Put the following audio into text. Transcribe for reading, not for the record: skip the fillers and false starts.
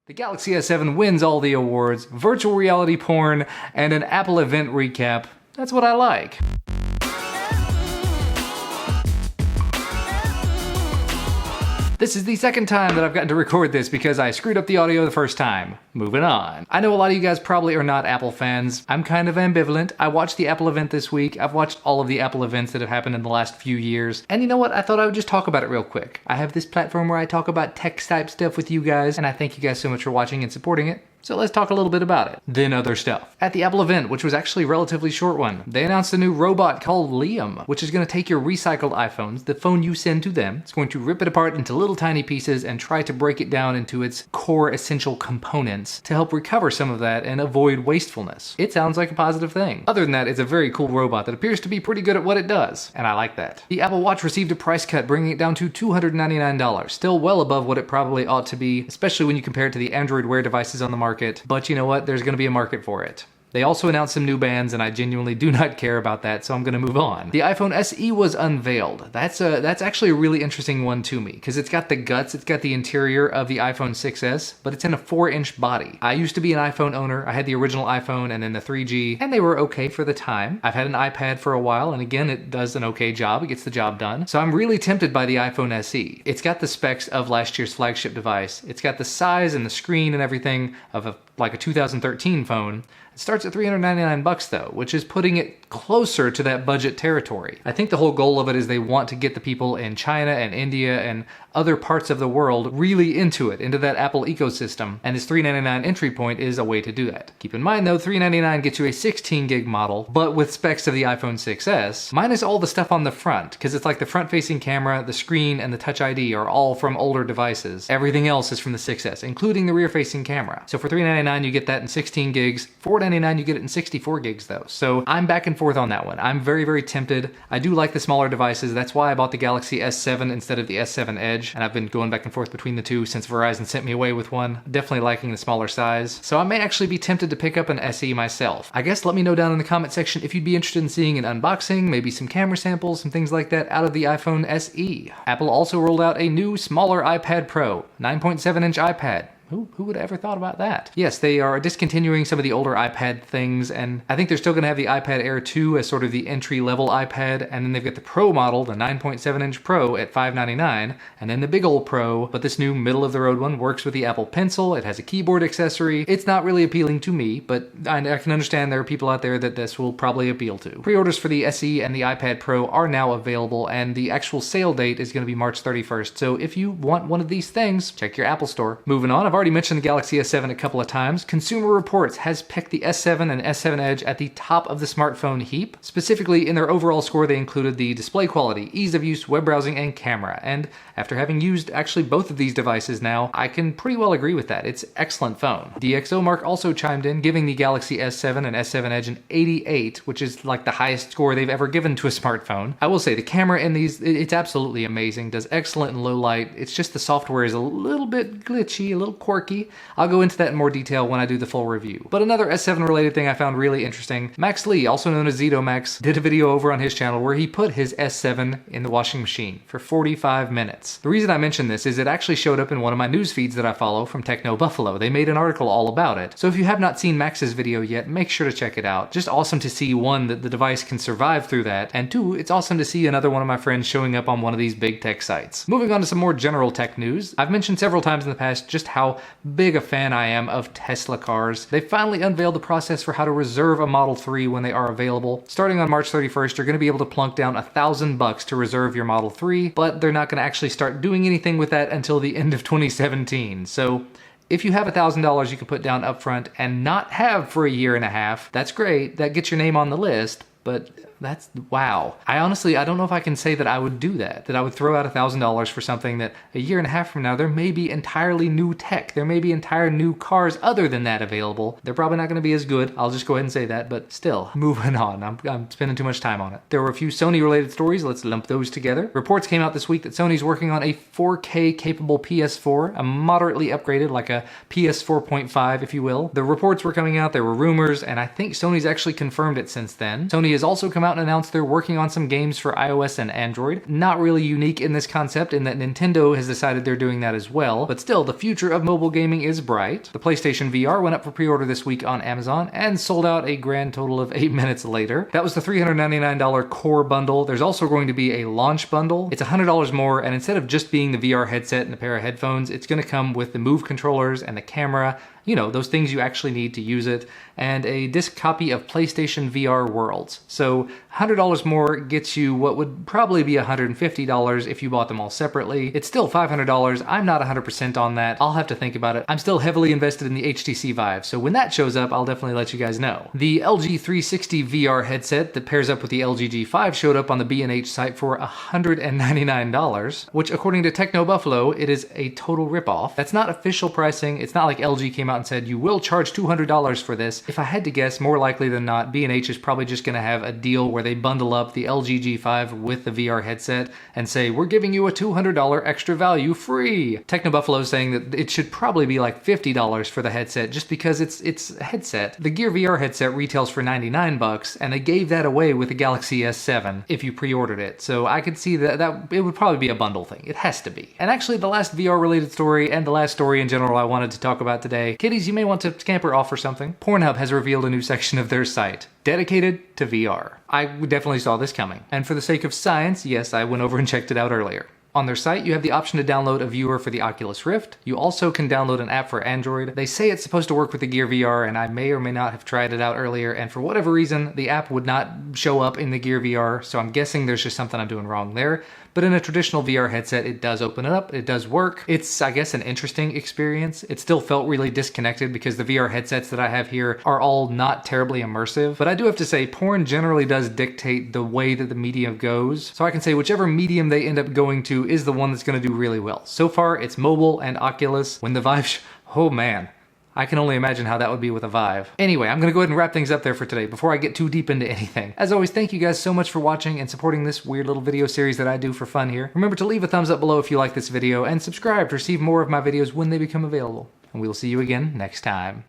The Galaxy S7 wins all the awards, virtual reality porn, and an Apple event recap. That's what I like. This is the second time that I've gotten to record this because I screwed up the audio the first time. Moving on. I know a lot of you guys probably are not Apple fans. I'm kind of ambivalent. I watched the Apple event this week. I've watched all of the Apple events that have happened in the last few years. And you know what? I thought I would just talk about it real quick. I have this platform where I talk about tech type stuff with you guys, and I thank you guys so much for watching and supporting it. So let's talk a little bit about it. Then other stuff. At the Apple event, which was actually a relatively short one, they announced a new robot called Liam, which is going to take your recycled iPhones, the phone you send to them, it's going to rip it apart into little tiny pieces and try to break it down into its core essential components to help recover some of that and avoid wastefulness. It sounds like a positive thing. Other than that, it's a very cool robot that appears to be pretty good at what it does, and I like that. The Apple Watch received a price cut, bringing it down to $299, still well above what it probably ought to be, especially when you compare it to the Android Wear devices on the market, but you know what? There's going to be a market for it. They also announced some new bands, and I genuinely do not care about that, so I'm gonna move on. The iPhone SE was unveiled. That's actually a really interesting one to me, because it's got the guts, it's got the interior of the iPhone 6S, but it's in a 4-inch body. I used to be an iPhone owner. I had the original iPhone and then the 3G, and they were okay for the time. I've had an iPad for a while, and again, it does an okay job. It gets the job done. So I'm really tempted by the iPhone SE. It's got the specs of last year's flagship device. It's got the size and the screen and everything of like a 2013 phone. It starts at $399 though, which is putting it closer to that budget territory. I think the whole goal of it is they want to get the people in China and India and other parts of the world really into it, into that Apple ecosystem, and this $399 entry point is a way to do that. Keep in mind though, $399 gets you a 16 gig model, but with specs of the iPhone 6S, minus all the stuff on the front, because it's like the front-facing camera, the screen, and the Touch ID are all from older devices. Everything else is from the 6S, including the rear-facing camera. So for $399 you get that in 16 gigs, $499 you get it in 64 gigs though. So I'm back and forth on that one. I'm very, very tempted. I do like the smaller devices. That's why I bought the Galaxy S7 instead of the S7 Edge, and I've been going back and forth between the two since Verizon sent me away with one. Definitely liking the smaller size. So I may actually be tempted to pick up an SE myself. I guess let me know down in the comment section if you'd be interested in seeing an unboxing, maybe some camera samples, some things like that out of the iPhone SE. Apple also rolled out a new, smaller iPad Pro, 9.7-inch iPad. Who would have ever thought about that? Yes, they are discontinuing some of the older iPad things, and I think they're still going to have the iPad Air 2 as sort of the entry-level iPad, and then they've got the Pro model, the 9.7-inch Pro at $599, and then the big old Pro, but this new middle-of-the-road one works with the Apple Pencil. It has a keyboard accessory. It's not really appealing to me, but I can understand there are people out there that this will probably appeal to. Pre-orders for the SE and the iPad Pro are now available, and the actual sale date is going to be March 31st, so if you want one of these things, check your Apple Store. Moving on, I've already mentioned the Galaxy S7 a couple of times. Consumer Reports has picked the S7 and S7 Edge at the top of the smartphone heap. Specifically, in their overall score, they included the display quality, ease of use, web browsing, and camera. And after having used actually both of these devices now, I can pretty well agree with that. It's an excellent phone. DxOMark also chimed in, giving the Galaxy S7 and S7 Edge an 88, which is like the highest score they've ever given to a smartphone. I will say the camera in these, it's absolutely amazing. Does excellent in low light. It's just the software is a little bit glitchy, a little quirky. I'll go into that in more detail when I do the full review. But another S7 related thing I found really interesting, Max Lee, also known as ZitoMax, did a video over on his channel where he put his S7 in the washing machine for 45 minutes. The reason I mention this is it actually showed up in one of my news feeds that I follow from Techno Buffalo. They made an article all about it. So if you have not seen Max's video yet, make sure to check it out. Just awesome to see, one, that the device can survive through that, and two, it's awesome to see another one of my friends showing up on one of these big tech sites. Moving on to some more general tech news. I've mentioned several times in the past just how big a fan I am of Tesla cars. They finally unveiled the process for how to reserve a Model 3 when they are available. Starting on March 31st, you're going to be able to plunk down $1,000 to reserve your Model 3, but they're not going to actually start doing anything with that until the end of 2017. So if you have $1,000 you can put down upfront and not have for a year and a half, that's great. That gets your name on the list, but that's wow. I don't know if I can say that I would do that I would throw out $1,000 for something that a year and a half from now there may be entirely new tech. There may be entire new cars other than that available. They're probably not going to be as good. I'll just go ahead and say that, but still, moving on. I'm spending too much time on it. There were a few Sony related stories. Let's lump those together. Reports came out this week that Sony's working on a 4K capable PS4, a moderately upgraded, like a PS4.5 if you will. The reports were coming out, there were rumors, and I think Sony's actually confirmed it since then. Sony has also come come out and announce they're working on some games for iOS and Android. Not really unique in this concept in that Nintendo has decided they're doing that as well, but still, the future of mobile gaming is bright. The PlayStation VR went up for pre-order this week on Amazon and sold out a grand total of 8 minutes later. That was the $399 core bundle. There's also going to be a launch bundle. It's $100 more, and instead of just being the VR headset and a pair of headphones, it's going to come with the Move controllers and the camera, you know, those things you actually need to use it, and a disc copy of PlayStation VR Worlds. So $100 more gets you what would probably be $150 if you bought them all separately. It's still $500. I'm not 100% on that. I'll have to think about it. I'm still heavily invested in the HTC Vive, so when that shows up, I'll definitely let you guys know. The LG 360 VR headset that pairs up with the LG G5 showed up on the B&H site for $199, which according to Techno Buffalo, it is a total ripoff. That's not official pricing. It's not like LG came out and said, you will charge $200 for this. If I had to guess, more likely than not, B&H is probably just going to have a deal where they bundle up the LG G5 with the VR headset and say, we're giving you a $200 extra value free. Techno Buffalo is saying that it should probably be like $50 for the headset just because it's a headset. The Gear VR headset retails for $99 and they gave that away with the Galaxy S7 if you pre-ordered it. So I could see that it would probably be a bundle thing. It has to be. And actually the last VR related story and the last story in general I wanted to talk about today, kiddies, you may want to scamper off for something. Pornhub has revealed a new section of their site dedicated to VR. I definitely saw this coming. And for the sake of science, yes, I went over and checked it out earlier. On their site, you have the option to download a viewer for the Oculus Rift. You also can download an app for Android. They say it's supposed to work with the Gear VR, and I may or may not have tried it out earlier, and for whatever reason, the app would not show up in the Gear VR, so I'm guessing there's just something I'm doing wrong there. But in a traditional VR headset, it does open it up, it does work. It's, I guess, an interesting experience. It still felt really disconnected because the VR headsets that I have here are all not terribly immersive. But I do have to say, porn generally does dictate the way that the medium goes. So I can say whichever medium they end up going to is the one that's going to do really well. So far, it's mobile and Oculus. When the Vive, oh man. I can only imagine how that would be with a Vive. Anyway, I'm gonna go ahead and wrap things up there for today before I get too deep into anything. As always, thank you guys so much for watching and supporting this weird little video series that I do for fun here. Remember to leave a thumbs up below if you like this video and subscribe to receive more of my videos when they become available. And we will see you again next time.